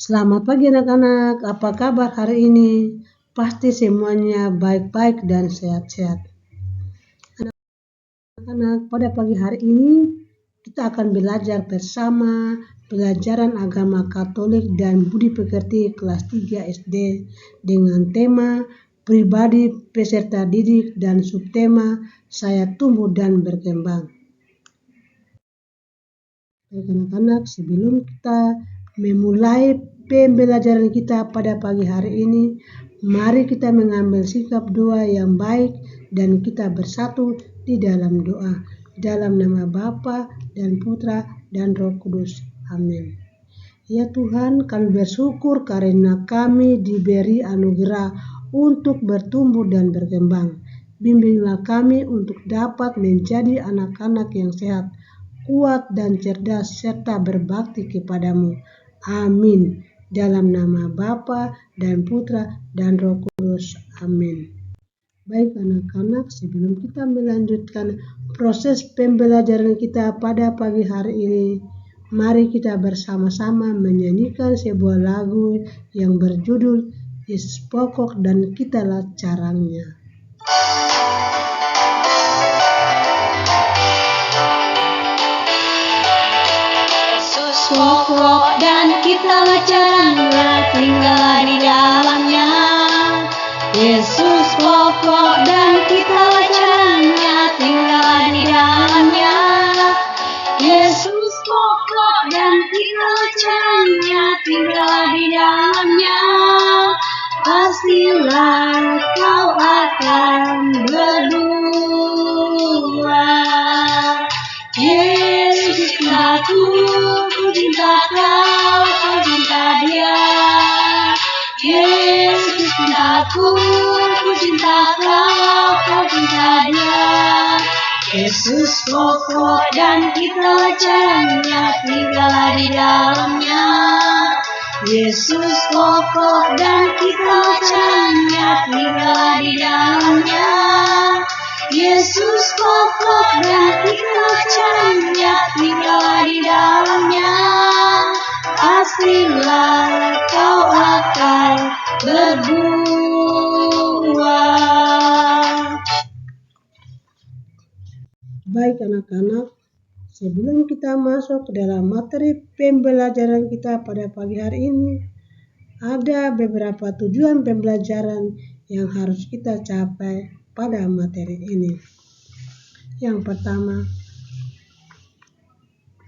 Selamat pagi anak-anak, apa kabar hari ini? Pasti semuanya baik-baik dan sehat-sehat. Anak-anak, pada pagi hari ini kita akan belajar bersama pelajaran agama Katolik dan Budi Pekerti kelas 3 SD dengan tema pribadi peserta didik dan subtema saya tumbuh dan berkembang. Baik anak-anak, sebelum kita memulai pembelajaran kita pada pagi hari ini, mari kita mengambil sikap doa yang baik dan kita bersatu di dalam doa. Dalam nama Bapa dan Putra dan Roh Kudus. Amin. Ya Tuhan, kami bersyukur karena kami diberi anugerah untuk bertumbuh dan berkembang. Bimbinglah kami untuk dapat menjadi anak-anak yang sehat, kuat dan cerdas serta berbakti kepadamu. Amin. Dalam nama Bapa dan Putra dan Roh Kudus. Amin. Baik anak-anak, sebelum kita melanjutkan proses pembelajaran kita pada pagi hari ini, mari kita bersama-sama menyanyikan sebuah lagu yang berjudul Yesus Pokok dan Kitalah Caranya. Pokok dan kitalah caranya, tinggal di dalamnya. Yesus pokok dan kitalah caranya, tinggal di dalamnya. Yesus pokok dan kitalah caranya, tinggal di dalamnya. Pastilah kau akan berbuah. Yesus cintaku, ku cinta kau, kau cinta dia. Yesus cintaku, ku cinta kau, kau cinta dia. Yesus pokok dan kitalah caranya, tinggallah di dalamnya. Yesus pokok dan kitalah caranya, tinggallah di dalamnya. Yesus pokok dan kitalah caranya, tinggallah di dalamnya. Pastilah kau akan berbuah. Baik anak-anak, sebelum kita masuk ke dalam materi pembelajaran kita pada pagi hari ini, ada beberapa tujuan pembelajaran yang harus kita capai pada materi ini. Yang pertama,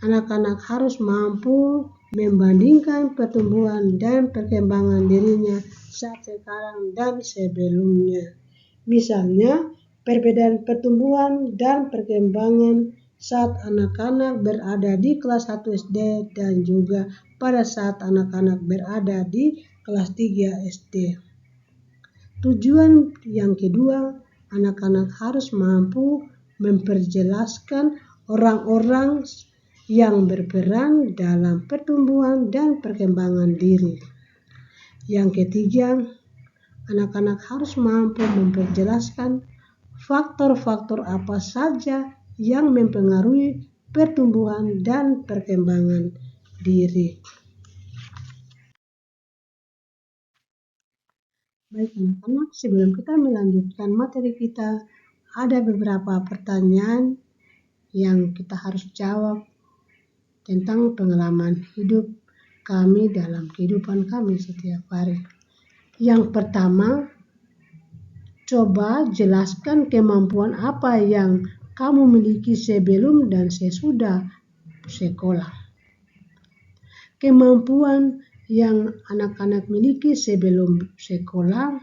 anak-anak harus mampu membandingkan pertumbuhan dan perkembangan dirinya saat sekarang dan sebelumnya. Misalnya, perbedaan pertumbuhan dan perkembangan saat anak-anak berada di kelas 1 SD dan juga pada saat anak-anak berada di kelas 3 SD. Tujuan yang kedua, anak-anak harus mampu memperjelaskan orang-orang yang berperan dalam pertumbuhan dan perkembangan diri. Yang ketiga, anak-anak harus mampu memperjelaskan faktor-faktor apa saja yang mempengaruhi pertumbuhan dan perkembangan diri. Baik anak-anak, sebelum kita melanjutkan materi kita, ada beberapa pertanyaan yang kita harus jawab tentang pengalaman hidup kami dalam kehidupan kami setiap hari. Yang pertama, coba jelaskan kemampuan apa yang kamu miliki sebelum dan sesudah sekolah. Kemampuan yang anak-anak miliki sebelum sekolah,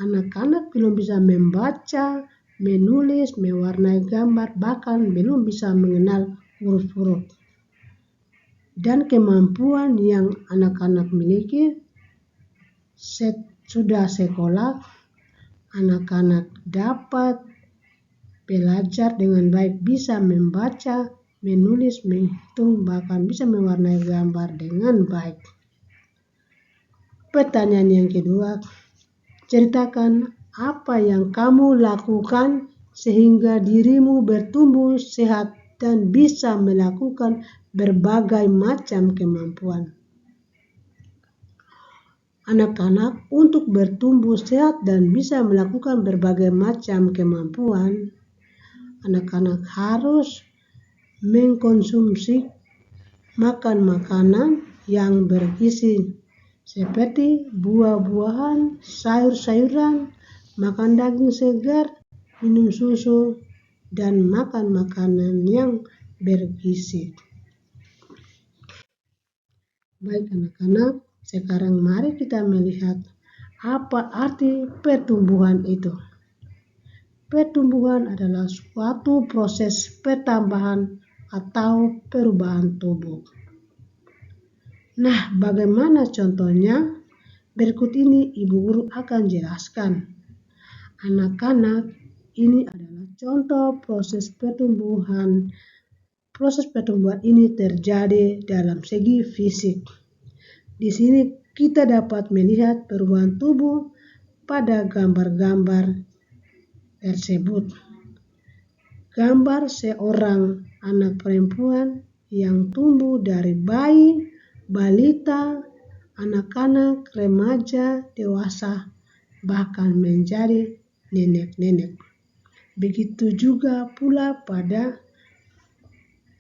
anak-anak belum bisa membaca, menulis, mewarnai gambar, bahkan belum bisa mengenal huruf-huruf. Dan kemampuan yang anak-anak miliki sudah sekolah, anak-anak dapat belajar dengan baik, bisa membaca, menulis, menghitung, bahkan bisa mewarnai gambar dengan baik. Pertanyaan yang kedua, ceritakan apa yang kamu lakukan sehingga dirimu bertumbuh sehat dan bisa melakukan berbagai macam kemampuan. anak-anak untuk bertumbuh sehat dan bisa melakukan berbagai macam kemampuan, anak-anak harus mengkonsumsi makan makanan yang bergizi seperti buah-buahan, sayur-sayuran, makan daging segar, minum susu, dan makan makanan yang bergizi. Baik anak-anak, sekarang mari kita melihat apa arti pertumbuhan itu. Pertumbuhan adalah suatu proses pertambahan atau perubahan tubuh. Nah, bagaimana contohnya? Berikut ini Ibu Guru akan jelaskan. Anak-anak, ini adalah contoh proses pertumbuhan. Proses pertumbuhan ini terjadi dalam segi fisik. Di sini kita dapat melihat perubahan tubuh pada gambar-gambar tersebut. Gambar seorang anak perempuan yang tumbuh dari bayi, balita, anak-anak, remaja, dewasa, bahkan menjadi nenek-nenek. Begitu juga pula pada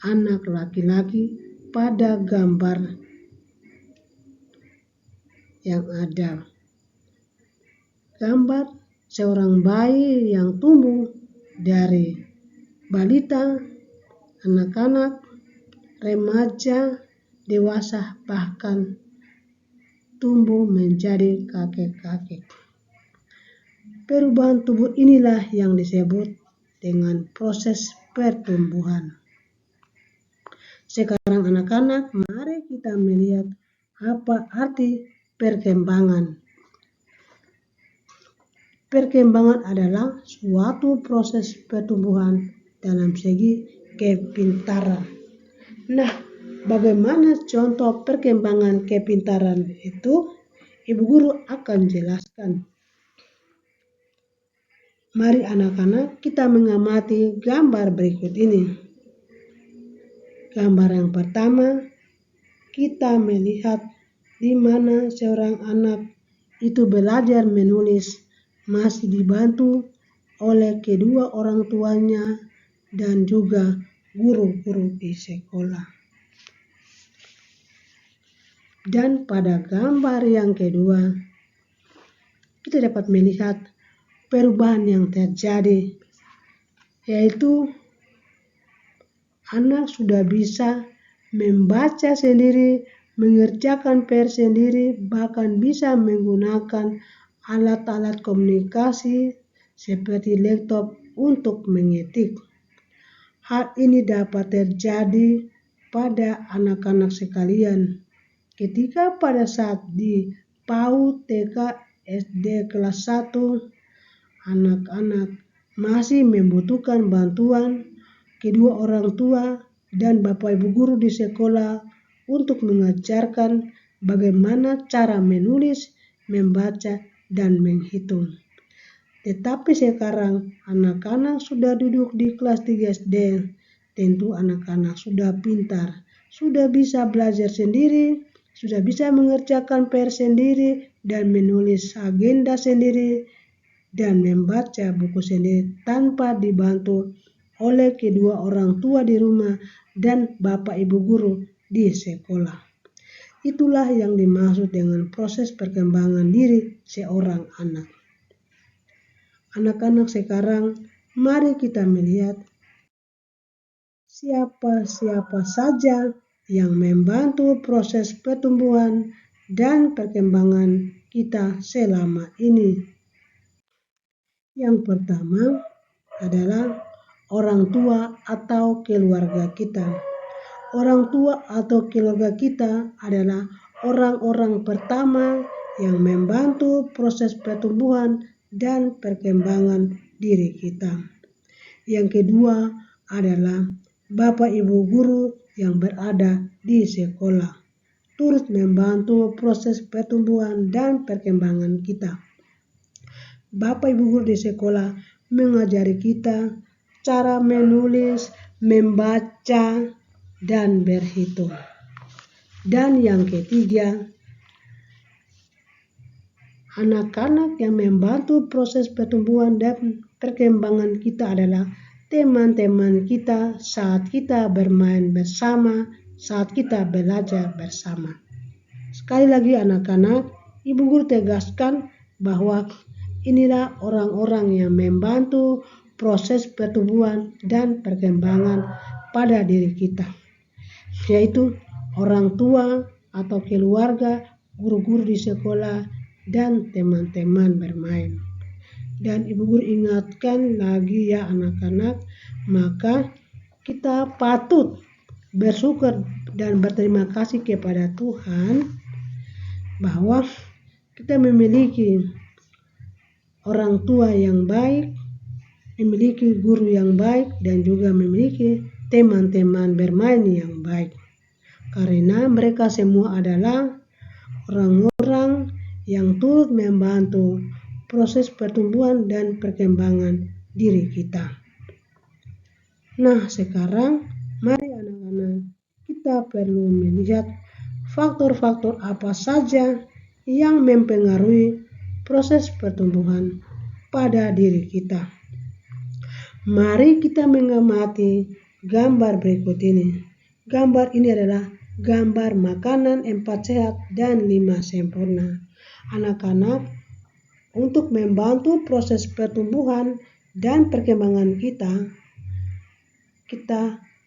anak laki-laki pada gambar yang ada. Gambar seorang bayi yang tumbuh dari balita, anak-anak, remaja, dewasa, bahkan tumbuh menjadi kakek-kakek. Perubahan tubuh inilah yang disebut dengan proses pertumbuhan. Sekarang anak-anak, mari kita melihat apa arti perkembangan. Perkembangan adalah suatu proses pertumbuhan dalam segi kepintaran. Nah, bagaimana contoh perkembangan kepintaran itu? Ibu Guru akan jelaskan. Mari anak-anak kita mengamati gambar berikut ini. Gambar yang pertama, kita melihat di mana seorang anak itu belajar menulis masih dibantu oleh kedua orang tuanya dan juga guru-guru di sekolah. Dan pada gambar yang kedua, kita dapat melihat perubahan yang terjadi, yaitu anak sudah bisa membaca sendiri, mengerjakan PR sendiri, bahkan bisa menggunakan alat-alat komunikasi seperti laptop untuk mengetik. Hal ini dapat terjadi pada anak-anak sekalian ketika pada saat di PAUD, TK, SD kelas 1, anak-anak masih membutuhkan bantuan kedua orang tua dan Bapak Ibu guru di sekolah untuk mengajarkan bagaimana cara menulis, membaca, dan menghitung. Tetapi sekarang anak-anak sudah duduk di kelas 3 SD, tentu anak-anak sudah pintar, sudah bisa belajar sendiri, sudah bisa mengerjakan PR sendiri dan menulis agenda sendiri dan membaca buku sendiri tanpa dibantu oleh kedua orang tua di rumah dan Bapak Ibu guru di sekolah. Itulah yang dimaksud dengan proses perkembangan diri seorang anak. Anak-anak sekarang, mari kita melihat siapa-siapa saja yang membantu proses pertumbuhan dan perkembangan kita selama ini. Yang pertama adalah orang tua atau keluarga kita. Orang tua atau keluarga kita adalah orang-orang pertama yang membantu proses pertumbuhan dan perkembangan diri kita. Yang kedua adalah Bapak Ibu guru yang berada di sekolah, turut membantu proses pertumbuhan dan perkembangan kita. Bapak Ibu guru di sekolah mengajari kita cara menulis, membaca, dan berhitung. Dan yang ketiga, Anak-anak yang membantu proses pertumbuhan dan perkembangan kita adalah teman-teman kita saat kita bermain bersama, saat kita belajar bersama. Sekali lagi anak-anak, Ibu Guru tegaskan bahwa inilah orang-orang yang membantu proses pertumbuhan dan perkembangan pada diri kita, yaitu orang tua atau keluarga, guru-guru di sekolah, dan teman-teman bermain. Dan Ibu Guru ingatkan lagi ya anak-anak, maka kita patut bersyukur dan berterima kasih kepada Tuhan bahwa kita memiliki orang tua yang baik, memiliki guru yang baik, dan juga memiliki teman-teman bermain yang baik. Karena mereka semua adalah orang-orang yang turut membantu proses pertumbuhan dan perkembangan diri kita. Nah, sekarang mari anak-anak kita perlu melihat faktor-faktor apa saja yang mempengaruhi proses pertumbuhan pada diri kita. Mari kita mengamati gambar berikut ini. Gambar ini adalah gambar makanan 4 sehat dan 5 sempurna. Anak-anak, untuk membantu proses pertumbuhan dan perkembangan kita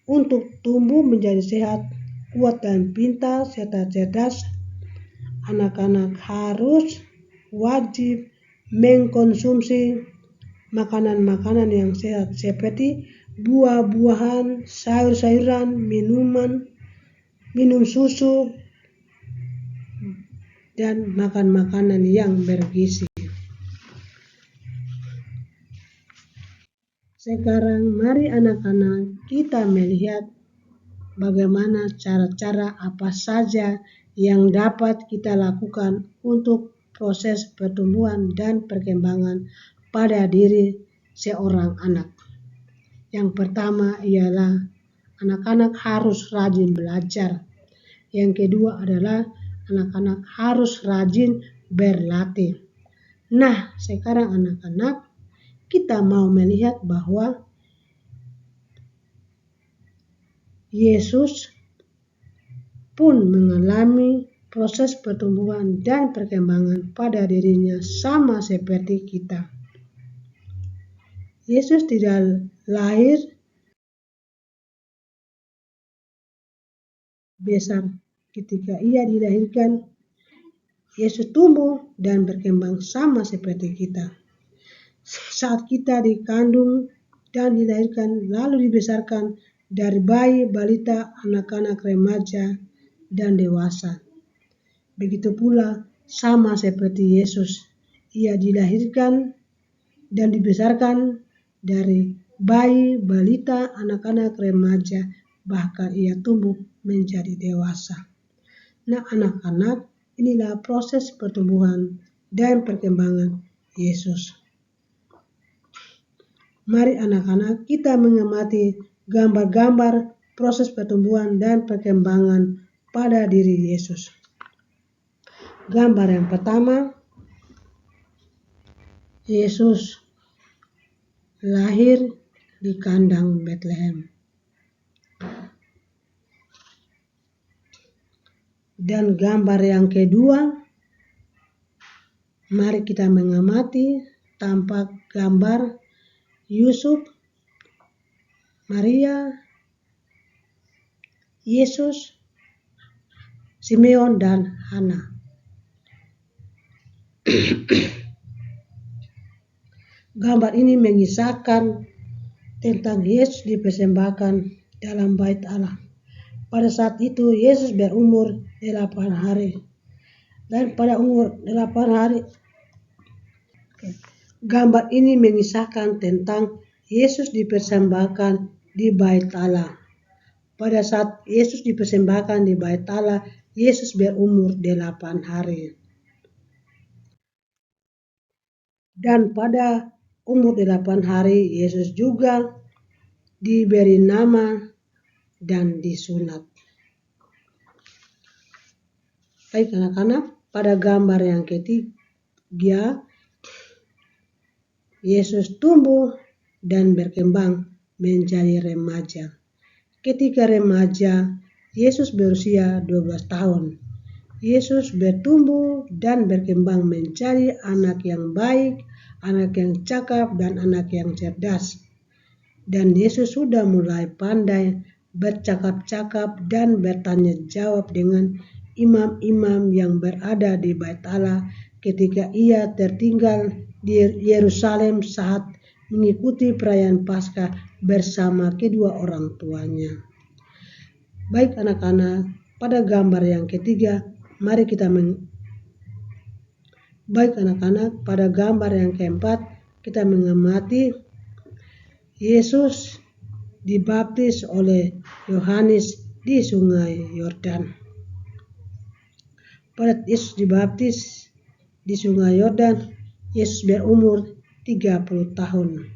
untuk tumbuh menjadi sehat, kuat dan pintar serta cerdas, anak-anak harus wajib mengkonsumsi makanan-makanan yang sehat seperti buah-buahan, sayur-sayuran, minum susu, dan makan makanan yang bergizi. Sekarang mari anak-anak kita melihat bagaimana cara-cara apa saja yang dapat kita lakukan untuk proses pertumbuhan dan perkembangan pada diri seorang anak. Yang pertama ialah anak-anak harus rajin belajar. Yang kedua adalah anak-anak harus rajin berlatih. Nah, sekarang anak-anak kita mau melihat bahwa Yesus pun mengalami proses pertumbuhan dan perkembangan pada dirinya sama seperti kita. Yesus tidak lahir besar. Ketika ia dilahirkan, Yesus tumbuh dan berkembang sama seperti kita. Saat kita dikandung dan dilahirkan lalu dibesarkan dari bayi, balita, anak-anak remaja, dan dewasa. Begitu pula sama seperti Yesus, ia dilahirkan dan dibesarkan dari bayi, balita, anak-anak remaja, bahkan ia tumbuh menjadi dewasa. Nah anak-anak, inilah proses pertumbuhan dan perkembangan Yesus. Mari anak-anak kita mengamati gambar-gambar proses pertumbuhan dan perkembangan pada diri Yesus. Gambar yang pertama, Yesus lahir di kandang Betlehem. Dan gambar yang kedua, mari kita mengamati tampak gambar Yusuf, Maria, Yesus, Simeon, dan Hana. Gambar ini mengisahkan tentang Yesus dipersembahkan dalam bait Allah. Pada saat itu Yesus berumur 8 hari. Dan pada umur 8 hari, gambar ini mengisahkan tentang Yesus dipersembahkan di bait Allah. Pada saat Yesus dipersembahkan di bait Allah, Yesus berumur 8 hari. Dan pada umur 8 hari, Yesus juga diberi nama dan disunat. Baik anak-anak, pada gambar yang Yesus tumbuh dan berkembang menjadi remaja. Ketika remaja, Yesus berusia 12 tahun. Yesus bertumbuh dan berkembang menjadi anak yang baik, anak yang cakap, dan anak yang cerdas. Dan Yesus sudah mulai pandai bercakap-cakap dan bertanya jawab dengan imam-imam yang berada di Bait Allah ketika ia tertinggal di Yerusalem saat mengikuti perayaan Paskah bersama kedua orang tuanya. Baik anak-anak, pada gambar yang ketiga, mari kita pada gambar yang keempat, kita mengamati Yesus dibaptis oleh Yohanes di Sungai Yordan. Pada Yesus dibaptis di Sungai Yordan, Yesus berumur 30 tahun.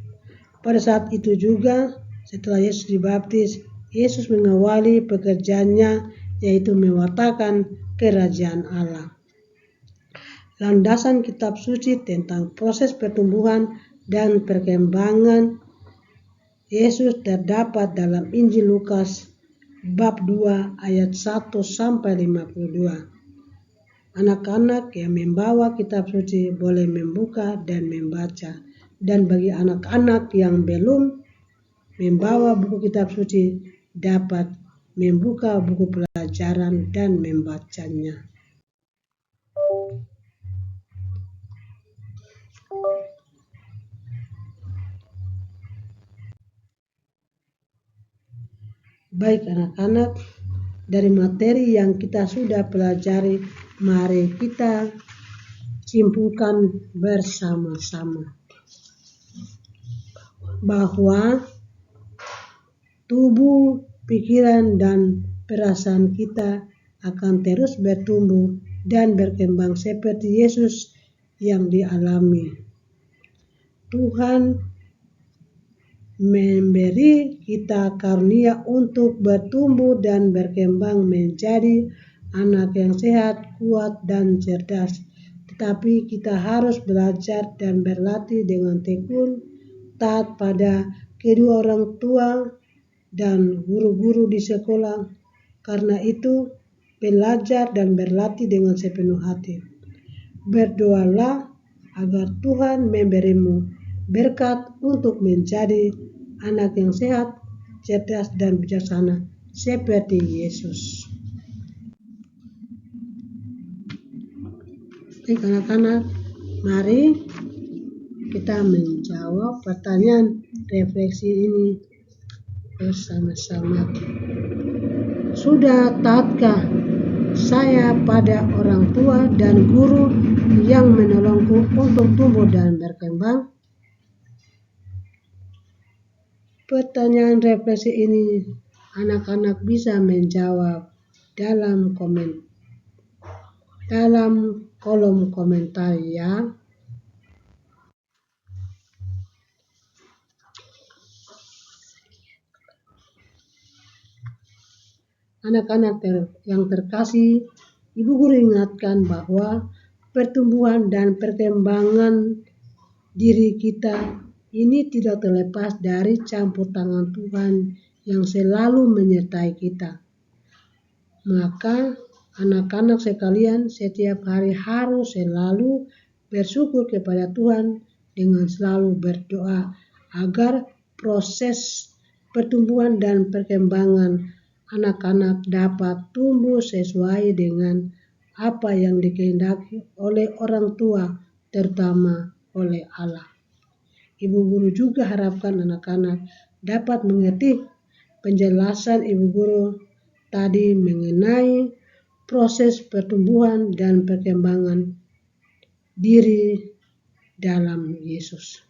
Pada saat itu juga, setelah Yesus dibaptis, Yesus mengawali pekerjaannya, yaitu mewartakan kerajaan Allah. Landasan kitab suci tentang proses pertumbuhan dan perkembangan Yesus terdapat dalam Injil Lukas bab 2 ayat 1-52. Anak-anak yang membawa kitab suci boleh membuka dan membaca. Dan bagi anak-anak yang belum membawa buku kitab suci dapat membuka buku pelajaran dan membacanya. Baik anak-anak, dari materi yang kita sudah pelajari, mari kita simpulkan bersama-sama bahwa tubuh, pikiran, dan perasaan kita akan terus bertumbuh dan berkembang seperti Yesus yang dialami. Tuhan memberi kita karunia untuk bertumbuh dan berkembang menjadi anak yang sehat, kuat, dan cerdas. Tetapi kita harus belajar dan berlatih dengan tekun, taat pada kedua orang tua dan guru-guru di sekolah. Karena itu, belajar dan berlatih dengan sepenuh hati. Berdoalah agar Tuhan memberimu berkat untuk menjadi anak yang sehat, cerdas, dan bijaksana seperti Yesus. Baik anak-anak, mari kita menjawab pertanyaan refleksi ini bersama-sama. Sudah taatkah saya pada orang tua dan guru yang menolongku untuk tumbuh dan berkembang? Pertanyaan refleksi ini anak-anak bisa menjawab dalam kolom komentar ya. Anak-anak yang terkasih, Ibu Guru ingatkan bahwa pertumbuhan dan perkembangan diri kita ini tidak terlepas dari campur tangan Tuhan yang selalu menyertai kita. Maka anak-anak sekalian setiap hari harus selalu bersyukur kepada Tuhan dengan selalu berdoa agar proses pertumbuhan dan perkembangan anak-anak dapat tumbuh sesuai dengan apa yang dikehendaki oleh orang tua, terutama oleh Allah. Ibu Guru juga harapkan anak-anak dapat mengerti penjelasan Ibu Guru tadi mengenai proses pertumbuhan dan perkembangan diri dalam Yesus.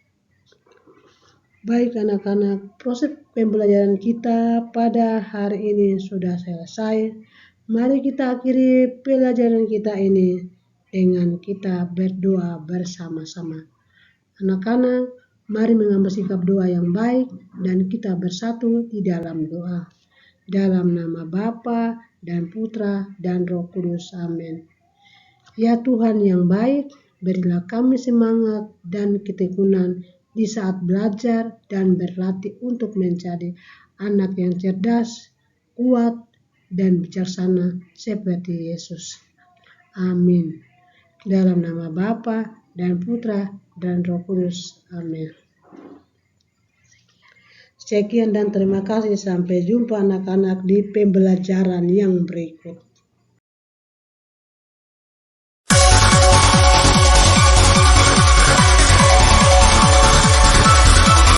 Baik anak-anak, proses pembelajaran kita pada hari ini sudah selesai. Mari kita akhiri pelajaran kita ini dengan kita berdoa bersama-sama. Anak-anak, mari mengambil sikap doa yang baik dan kita bersatu di dalam doa. Dalam nama Bapa dan Putra dan Roh Kudus. Amin. Ya Tuhan yang baik Berilah kami semangat dan ketekunan di saat belajar dan berlatih untuk menjadi anak yang cerdas, kuat, dan bijaksana seperti Yesus. Amin. Dalam nama Bapa dan Putra dan Roh Kudus. Amin. Sekian dan terima kasih. Sampai jumpa anak-anak di pembelajaran yang berikut.